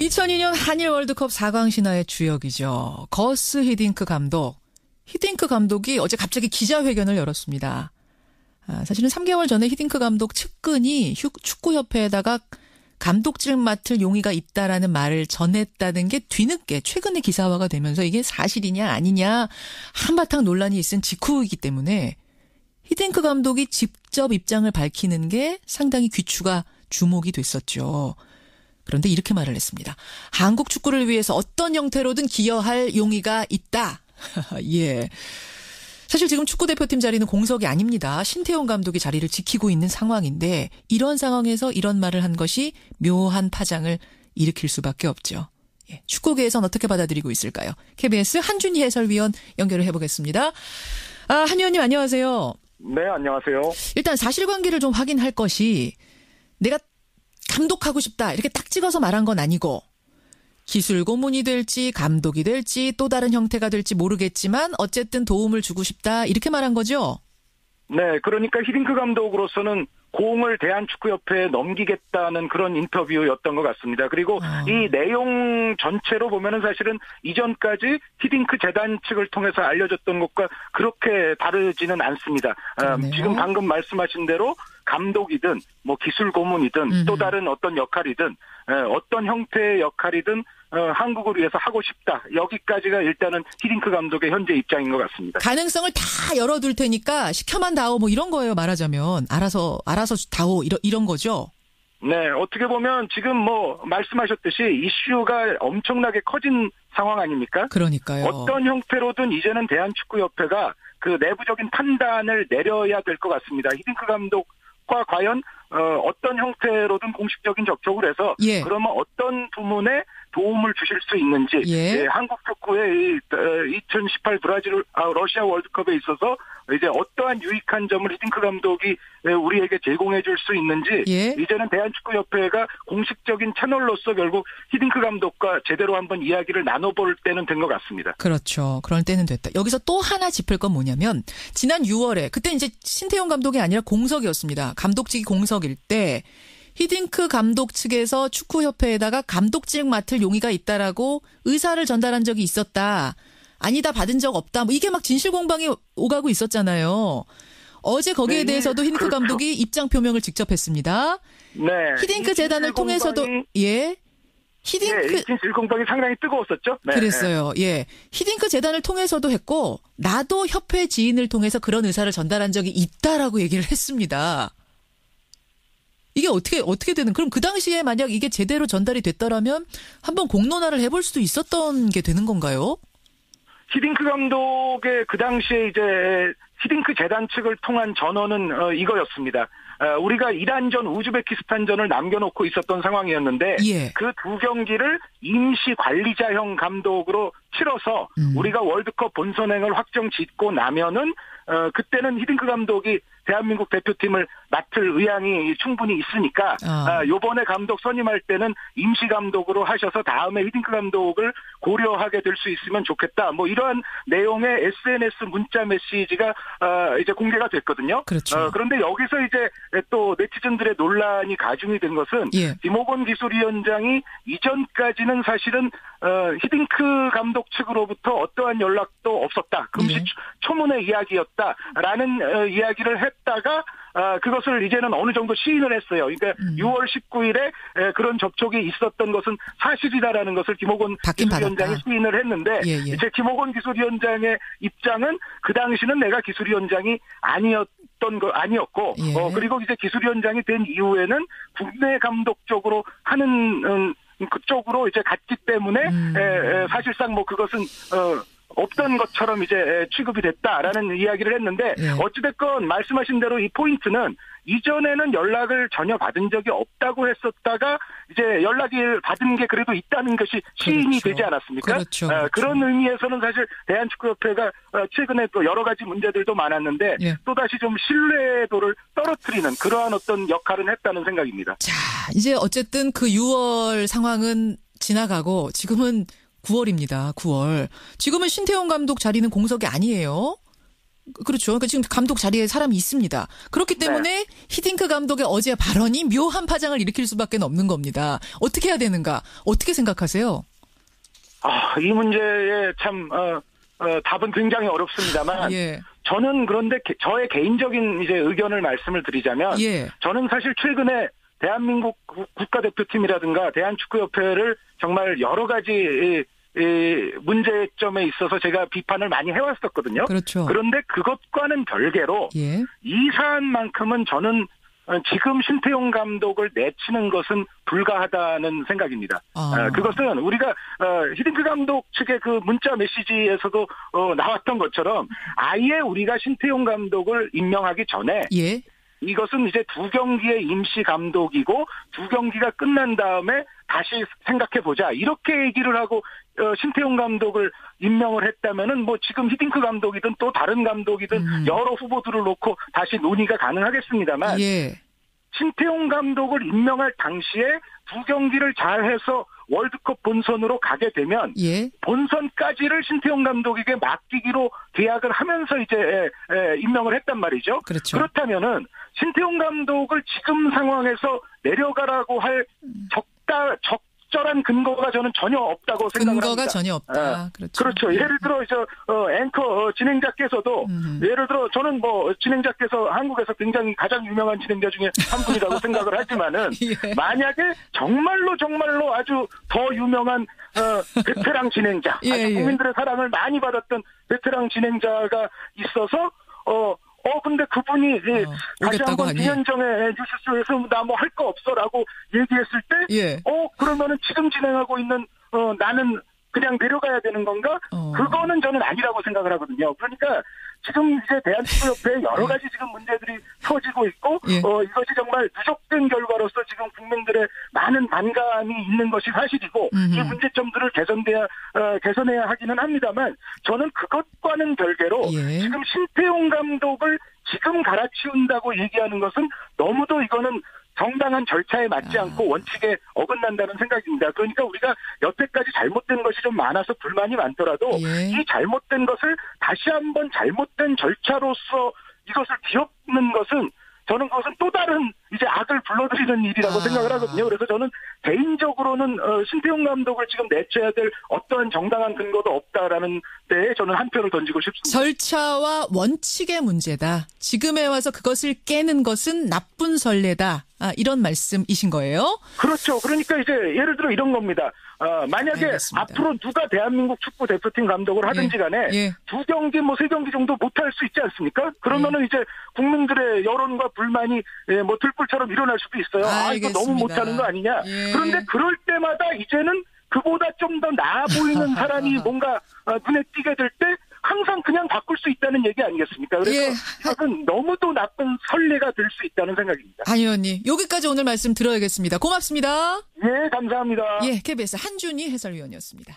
2002년 한일 월드컵 4강 신화의 주역이죠. 거스 히딩크 감독. 히딩크 감독이 어제 갑자기 기자회견을 열었습니다. 사실은 3개월 전에 히딩크 감독 측근이 축구협회에다가 감독직 맡을 용의가 있다라는 말을 전했다는 게 뒤늦게 최근에 기사화가 되면서 이게 사실이냐 아니냐 한바탕 논란이 있은 직후이기 때문에 히딩크 감독이 직접 입장을 밝히는 게 상당히 귀추가 주목이 됐었죠. 그런데 이렇게 말을 했습니다. 한국 축구를 위해서 어떤 형태로든 기여할 용의가 있다. 예. 사실 지금 축구대표팀 자리는 공석이 아닙니다. 신태용 감독이 자리를 지키고 있는 상황인데 이런 상황에서 이런 말을 한 것이 묘한 파장을 일으킬 수밖에 없죠. 예. 축구계에선 어떻게 받아들이고 있을까요? KBS 한준희 해설위원 연결을 해보겠습니다. 한 위원님 안녕하세요. 네, 안녕하세요. 일단 사실관계를 좀 확인할 것이 내가 감독하고 싶다 이렇게 딱 찍어서 말한 건 아니고 기술 고문이 될지 감독이 될지 또 다른 형태가 될지 모르겠지만 어쨌든 도움을 주고 싶다 이렇게 말한 거죠? 네, 그러니까 히딩크 감독으로서는 공을 대한축구협회에 넘기겠다는 그런 인터뷰였던 것 같습니다. 그리고 이 내용 전체로 보면은 사실은 이전까지 히딩크 재단 측을 통해서 알려졌던 것과 그렇게 다르지는 않습니다. 지금 방금 말씀하신 대로 감독이든 뭐 기술 고문이든 또 다른 어떤 역할이든 어떤 형태의 역할이든 한국을 위해서 하고 싶다. 여기까지가 일단은 히딩크 감독의 현재 입장인 것 같습니다. 가능성을 다 열어둘 테니까 시켜만 다오 뭐 이런 거예요. 말하자면 알아서 다오 이런 거죠. 네, 어떻게 보면 지금 뭐 말씀하셨듯이 이슈가 엄청나게 커진 상황 아닙니까? 그러니까요. 어떤 형태로든 이제는 대한축구협회가 그 내부적인 판단을 내려야 될 것 같습니다. 히딩크 감독과 과연 어떤 형태로든 공식적인 접촉을 해서 그러면 어떤 부문에 도움을 주실 수 있는지 한국 축구의 2018 러시아 월드컵에 있어서 이제 어떠한 유익한 점을 히딩크 감독이 우리에게 제공해 줄 수 있는지 이제는 대한축구협회가 공식적인 채널로서 결국 히딩크 감독과 제대로 한번 이야기를 나눠볼 때는 된 것 같습니다. 그렇죠. 그럴 때는 됐다. 여기서 또 하나 짚을 건 뭐냐면 지난 6월에 그때 이제 신태용 감독이 아니라 공석이었습니다. 감독직이 공석일 때 히딩크 감독 측에서 축구협회에다가 감독직 맡을 용의가 있다라고 의사를 전달한 적이 있었다. 아니다 받은 적 없다. 뭐 이게 막 진실공방이 오가고 있었잖아요. 어제 거기에 대해서도 히딩크 그렇죠. 감독이 입장 표명을 직접 했습니다. 네. 히딩크 재단을 통해서도 히딩크 진실공방이 상당히 뜨거웠었죠. 네. 그랬어요. 예. 히딩크 재단을 통해서도 했고 나도 협회 지인을 통해서 그런 의사를 전달한 적이 있다라고 얘기를 했습니다. 이게 어떻게 되는, 그럼 그 당시에 만약 이게 제대로 전달이 됐더라면 한번 공론화를 해볼 수도 있었던 게 되는 건가요? 히딩크 감독의 그 당시에 이제 히딩크 재단 측을 통한 전언은 이거였습니다. 우리가 이란전, 우즈베키스탄전을 남겨놓고 있었던 상황이었는데 그 두 경기를 임시 관리자형 감독으로 치러서 우리가 월드컵 본선행을 확정 짓고 나면은 그때는 히딩크 감독이 대한민국 대표팀을 맡을 의향이 충분히 있으니까 요번에 감독 선임할 때는 임시 감독으로 하셔서 다음에 히딩크 감독을 고려하게 될 수 있으면 좋겠다. 뭐 이러한 내용의 SNS 문자 메시지가 이제 공개가 됐거든요. 그렇죠. 그런데 여기서 이제 또 네티즌들의 논란이 가중이 된 것은 김호곤 기술위원장이 이전까지는 사실은 히딩크 감독 측으로부터 어떠한 연락도 없었다. 금시 초문의 이야기였다라는 이야기를 했다가 그것을 이제는 어느 정도 시인을 했어요. 그러니까 6월 19일에 그런 접촉이 있었던 것은 사실이다라는 것을 김호곤 기술위원장이 시인을 했는데 이제 김호곤 기술위원장의 입장은 그 당시는 내가 기술위원장이 아니었고 그리고 이제 기술위원장이 된 이후에는 국내 감독 쪽으로 하는 그쪽으로 이제 갔기 때문에 사실상 뭐 그것은 없던 것처럼 이제 취급이 됐다라는 이야기를 했는데 어찌됐건 말씀하신 대로 이 포인트는 이전에는 연락을 전혀 받은 적이 없다고 했었다가 이제 연락이 받은 게 그래도 있다는 것이 시인이 되지 않았습니까? 그렇죠. 그런 의미에서는 사실 대한축구협회가 최근에 또 여러 가지 문제들도 많았는데 또다시 좀 신뢰도를 떨어뜨리는 그러한 어떤 역할은 했다는 생각입니다. 자, 이제 어쨌든 그 6월 상황은 지나가고 지금은 9월입니다. 9월. 지금은 신태용 감독 자리는 공석이 아니에요. 그렇죠. 그러니까 지금 감독 자리에 사람이 있습니다. 그렇기 때문에 히딩크 감독의 어제 발언이 묘한 파장을 일으킬 수밖에 없는 겁니다. 어떻게 해야 되는가? 어떻게 생각하세요? 이 문제에 참 답은 굉장히 어렵습니다만 예. 저는 그런데 저의 개인적인 이제 의견을 말씀을 드리자면 예. 저는 사실 최근에 대한민국 국가대표팀이라든가 대한축구협회를 정말 여러 가지 문제점에 있어서 제가 비판을 많이 해왔었거든요. 그렇죠. 그런데 그것과는 별개로 예. 이 사안만큼은 저는 지금 신태용 감독을 내치는 것은 불가하다는 생각입니다. 그것은 우리가 히딩크 감독 측의 그 문자 메시지에서도 나왔던 것처럼 아예 우리가 신태용 감독을 임명하기 전에 예. 이것은 이제 2경기의 임시 감독이고 2경기가 끝난 다음에 다시 생각해보자. 이렇게 얘기를 하고 신태용 감독을 임명을 했다면은 뭐 지금 히딩크 감독이든 또 다른 감독이든 여러 후보들을 놓고 다시 논의가 가능하겠습니다만 예. 신태용 감독을 임명할 당시에 2경기를 잘해서 월드컵 본선으로 가게 되면 예. 본선까지를 신태용 감독에게 맡기기로 계약을 하면서 이제 임명을 했단 말이죠. 그렇죠. 그렇다면은 신태용 감독을 지금 상황에서 내려가라고 할 적절한 근거가 저는 전혀 없다고 생각을 합니다. 근거가 전혀 없다. 그렇죠. 그렇죠. 예를 들어 앵커 진행자께서도 예를 들어 저는 뭐 진행자께서 한국에서 굉장히 가장 유명한 진행자 중에 한 분이라고 생각을 하지만은 예. 만약에 정말로 아주 더 유명한 베테랑 진행자, 예, 아주 예. 국민들의 사랑을 많이 받았던 베테랑 진행자가 있어서 근데 그분이 다시 한번 2년 전에 뉴스쇼에서 나 뭐 할 거 없어라고 얘기했을 때, 예. 그러면은 지금 진행하고 있는 나는 그냥 내려가야 되는 건가? 그거는 저는 아니라고 생각을 하거든요. 그러니까 지금 이제 대한축구협회에 여러 가지 지금 문제들이 터지고 있고, 예. 이것이 정말 누적된 결과로서 지금 국민들의 많은 반감이 있는 것이 사실이고, 이 문제점들을 개선해야 하기는 합니다만, 저는 그것과는 별개로, 예. 지금 신태용 감독을 지금 갈아치운다고 얘기하는 것은 너무도 이거는 정당한 절차에 맞지 않고 원칙에 어긋난다는 생각입니다. 그러니까 우리가 여태까지 잘못된 것이 좀 많아서 불만이 많더라도 예. 이 잘못된 것을 다시 한번 잘못된 절차로서 이것을 뒤엎는 것은 저는 그것은 또 다른 이제 악을 불러들이는 일이라고 생각을 하거든요. 그래서 저는 개인적으로는 신태용 감독을 지금 내쳐야 될 어떠한 정당한 근거도 없다라는 데에 저는 한 표를 던지고 싶습니다. 절차와 원칙의 문제다. 지금에 와서 그것을 깨는 것은 나쁜 선례다. 이런 말씀이신 거예요? 그렇죠. 그러니까 이제 예를 들어 이런 겁니다. 만약에 알겠습니다. 앞으로 누가 대한민국 축구 대표팀 감독을 하든지 간에 예. 2경기 뭐 3경기 정도 못할 수 있지 않습니까? 그러면은 이제 국민들의 여론과 불만이 뭐 들불처럼 일어날 수도 있어요. 이거 너무 못하는 거 아니냐. 예. 그런데 그럴 때마다 이제는 그보다 좀 더 나아 보이는 사람이 뭔가 눈에 띄게 될 때 항상 그냥 바꿀 수 있다는 얘기 아니겠습니까? 그래서 예. 이것은 너무도 나쁜 선례가 될 수 있다는 생각입니다. 안 의원님, 여기까지 오늘 말씀 들어야겠습니다. 고맙습니다. 예, 감사합니다. 예, KBS 한준희 해설위원이었습니다.